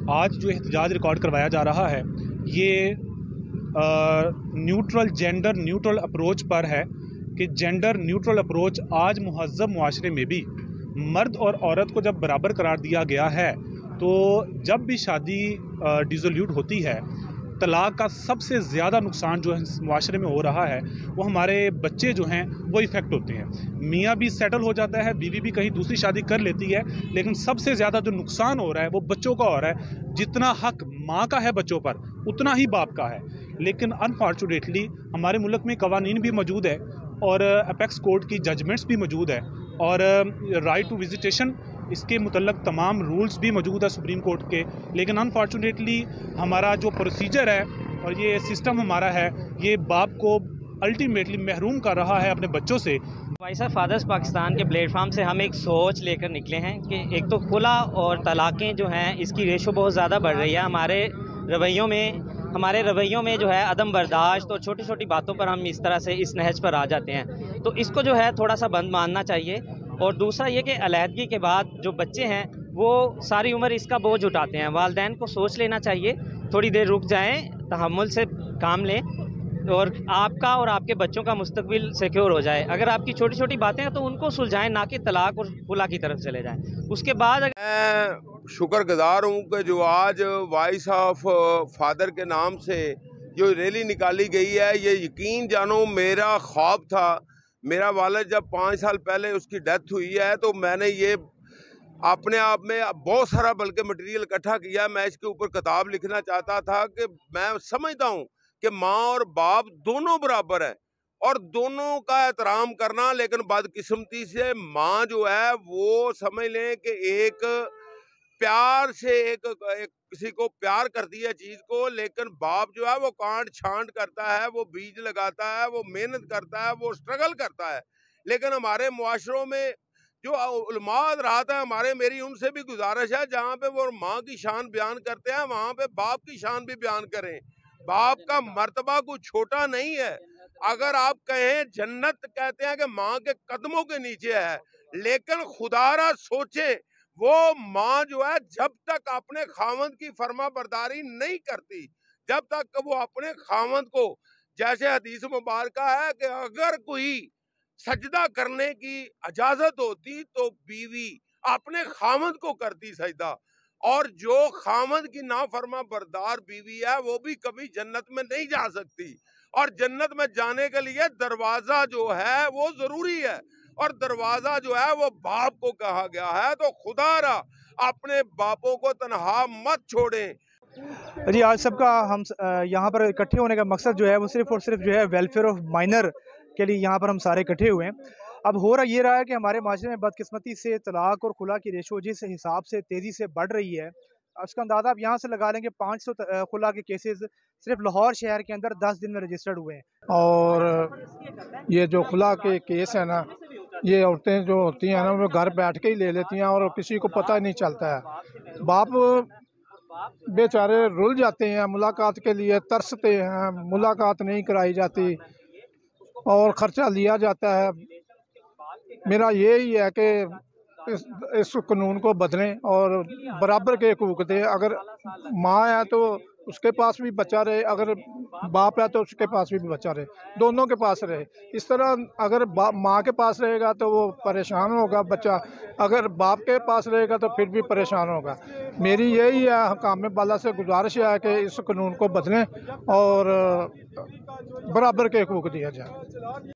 आज जो एहतजाज रिकॉर्ड करवाया जा रहा है ये न्यूट्रल जेंडर न्यूट्रल अप्रोच पर है कि जेंडर न्यूट्रल अप्रोच आज मुहज़्ज़ब मुआशरे में भी मर्द और औरत को जब बराबर करार दिया गया है, तो जब भी शादी डिसोल्यूट होती है, तलाक का सबसे ज़्यादा नुकसान जो है मुआशरे में हो रहा है वो हमारे बच्चे जो हैं वो इफ़ेक्ट होते हैं। मियाँ भी सेटल हो जाता है, बीवी भी कहीं दूसरी शादी कर लेती है, लेकिन सबसे ज़्यादा जो नुकसान हो रहा है वो बच्चों का हो रहा है। जितना हक माँ का है बच्चों पर, उतना ही बाप का है। लेकिन अनफॉर्चुनेटली हमारे मुल्क में कवानीन भी मौजूद है और अपेक्स कोर्ट की जजमेंट्स भी मौजूद है और राइट टू विजिटेशन इसके मुतल्लक तमाम रूल्स भी मौजूद है सुप्रीम कोर्ट के। लेकिन अनफॉर्चुनेटली हमारा जो प्रोसीजर है और ये सिस्टम हमारा है, ये बाप को अल्टीमेटली महरूम कर रहा है अपने बच्चों से। भाई साहब, फादर्स पाकिस्तान के प्लेटफॉर्म से हम एक सोच लेकर निकले हैं कि एक तो खुला और तलाक़ें जो हैं इसकी रेशो बहुत ज़्यादा बढ़ रही है। हमारे रवैयों में जो है अदम बर्दाश्त और छोटी छोटी बातों पर हम इस तरह से इस नहज पर आ जाते हैं, तो इसको जो है थोड़ा सा बंद मानना चाहिए। और दूसरा ये कि अलहदगी के बाद जो बच्चे हैं वो सारी उम्र इसका बोझ उठाते हैं। वालिदैन को सोच लेना चाहिए, थोड़ी देर रुक जाएं, तहम्मुल से काम लें और आपका और आपके बच्चों का मुस्तकबिल सिक्योर हो जाए। अगर आपकी छोटी छोटी बातें हैं तो उनको सुलझाएं, ना कि तलाक और खुला की तरफ चले जाएं। उसके बाद मैं शुक्रगुजार हूँ कि जो आज वॉइस ऑफ फादर के नाम से जो रैली निकाली गई है, ये यकीन जानो मेरा ख्वाब था। मेरा वालिद जब 5 साल पहले उसकी डेथ हुई है तो मैंने ये अपने आप में बहुत सारा बल्कि मटेरियल इकट्ठा किया। मैं इसके ऊपर किताब लिखना चाहता था कि मैं समझता हूँ कि माँ और बाप दोनों बराबर है और दोनों का एहतराम करना, लेकिन बदकिस्मती से माँ जो है वो समझ लें कि एक प्यार से एक किसी को प्यार करती है चीज को, लेकिन बाप जो है वो कांट छांट करता है, वो बीज लगाता है, वो मेहनत करता है, वो स्ट्रगल करता है। लेकिन हमारे मुआशरों में जो उलमा हज़रात हैं हमारे, मेरी उनसे भी गुजारिश है, जहाँ पे वो माँ की शान बयान करते हैं वहाँ पे बाप की शान भी बयान करें। बाप का मर्तबा कुछ छोटा नहीं है। अगर आप कहें जन्नत कहते हैं कि माँ के कदमों के नीचे है, लेकिन खुदारा सोचे वो माँ जो है जब तक अपने खावंद की फर्मा बरदारी नहीं करती, जब तक वो अपने खावंद को, जैसे हदीस मुबारक है कि अगर कोई सजदा करने की इजाजत होती तो बीवी अपने खावंद को करती सजदा, और जो खावंद की नाफरमा बरदार बीवी है वो भी कभी जन्नत में नहीं जा सकती। और जन्नत में जाने के लिए दरवाजा जो है वो जरूरी है, और दरवाजा जो है वो बाप को कहा गया है। तो खुदारा अपने बापों को तन्हा मत छोड़ें। जी, आज सबका हम यहाँ पर इकट्ठे होने का मकसद जो है वो सिर्फ और सिर्फ जो है वेलफेयर ऑफ माइनर के लिए यहाँ पर हम सारे इकट्ठे हुए हैं। अब हो रहा है कि हमारे माशरे में बदकिस्मती से तलाक और खुला की रेशो जिस हिसाब से तेज़ी से बढ़ रही है, उसका अंदाज़ा आप यहाँ से लगा लेंगे 500 खुला के केसेस सिर्फ लाहौर शहर के अंदर 10 दिन में रजिस्टर्ड हुए हैं। और ये जो खुला के केस है ना, ये औरतें जो होती हैं ना वो घर बैठ के ही ले लेती हैं और किसी को पता नहीं चलता है। बाप बेचारे रुल जाते हैं, मुलाकात के लिए तरसते हैं, मुलाकात नहीं कराई जाती और ख़र्चा लिया जाता है। मेरा यही है कि इस कानून को बदलें और बराबर के हकूक़ दें। अगर माँ है तो उसके पास भी बच्चा रहे, अगर बाप है तो उसके पास भी बच्चा रहे, दोनों के पास रहे। इस तरह अगर माँ के पास रहेगा तो वो परेशान होगा बच्चा, अगर बाप के पास रहेगा तो फिर भी परेशान होगा। मेरी यही है हकाम बाला से गुजारिश है कि इस कानून को बदलें और बराबर के हकूक़ दिया जाए।